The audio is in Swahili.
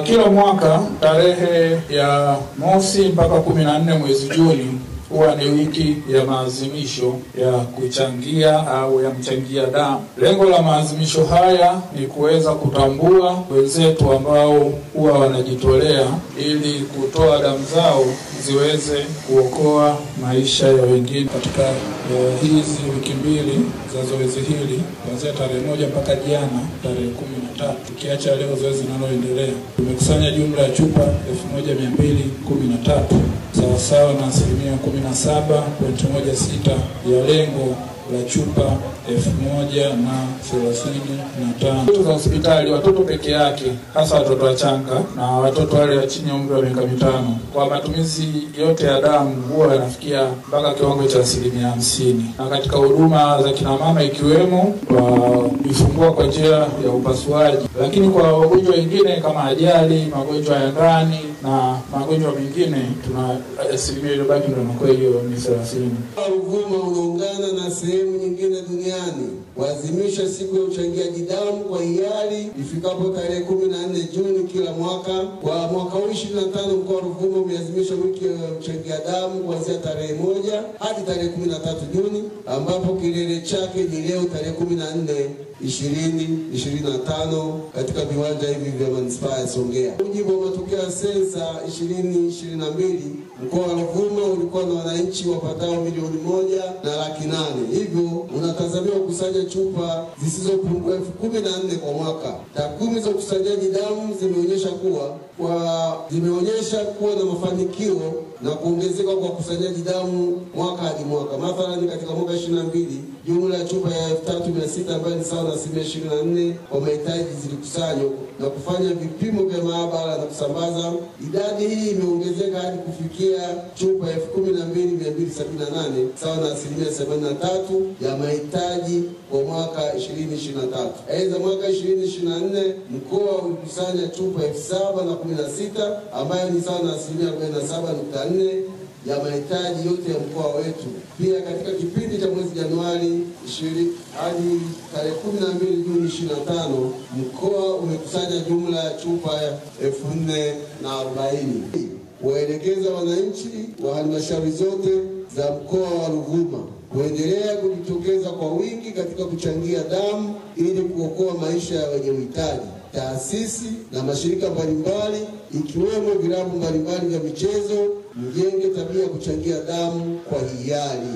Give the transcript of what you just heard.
Kila mwaka tarehe ya mosi mpaka 14 mwezi Juni huwa ni wiki ya maazimisho ya kuchangia au ya mchangia damu. Lengo la maazimisho haya ni kuweza kutambua wenzetu ambao huwa wanajitolea ili kutoa damu zao ziweze kuokoa maisha ya wengine. Katika hizi wiki mbili za zoezi hili, kuanzia tarehe 1 mpaka jana tarehe 13, tukiacha leo zoezi linaloendelea, tumekusanya jumla ya chupa 1213 sawasawa na 17.16 ya lengo la chupa 1035 za hospitali. Watoto peke yake, hasa watoto wachanga na watoto wale wa chini ya umri wa miaka 5, kwa matumizi yote ya damu huwa yanafikia mpaka kiwango cha 50%. Na katika huduma za kina mama ikiwemo kwa kujifungua kwa njia ya upasuaji, lakini kwa wagonjwa wengine kama ajali, magonjwa ya ndani na magonjwa mengine, tuna asilimia iliyobaki ndio inakuwa hiyo ni 30. Ruvuma unaungana na sehemu nyingine duniani kuadhimisha siku ya uchangiaji damu kwa hiari ifikapo tarehe 14 Juni kila mwaka. Kwa mwaka huu 25 mkoa wa Ruvuma umeadhimisha wiki ya uchangia damu kuanzia tarehe 1 hadi tarehe 13 Juni, ambapo kilele chake ni leo tarehe 14 2025 katika viwanja hivi vya manispaa ya Songea. Kwa mujibu wa matokeo ya sensa 2022, mkoa wa Ruvuma ulikuwa na wananchi wapatao 1,800,000. Hivyo unatazamiwa kukusanya chupa zisizopungua 14,000 kwa mwaka. Takwimu za ukusanyaji damu zimeonyesha kuwa na mafanikio na kuongezeka kwa kusanyaji damu mwaka hadi mwaka. Mathalan, katika mwaka 22 jumla ya chupa ya 3600 ambayo ni sawa na 24% kwa mahitaji zilikusanywa na kufanya vipimo vya maabara na kusambaza. Idadi hii imeongezeka hadi kufikia chupa 12,278 sawa na 83% ya mahitaji kwa mwaka 2023. Aidha, mwaka 2024 mkoa ulikusanya chupa 7,016 ambayo ni sawa na 47.4% ya mahitaji yote ya mkoa wetu. Pia katika kipindi cha mwezi Januari 20 hadi tarehe 12 Juni 2025 mkoa umekusanya jumla ya chupa 4,040. Kuwaelekeza wananchi wa halmashauri zote za mkoa wa Ruvuma kuendelea kujitokeza kwa wingi katika kuchangia damu ili kuokoa maisha ya wenye uhitaji. Taasisi na mashirika mbalimbali ikiwemo vilabu mbalimbali vya michezo mjenge tabia ya kuchangia damu kwa hiari.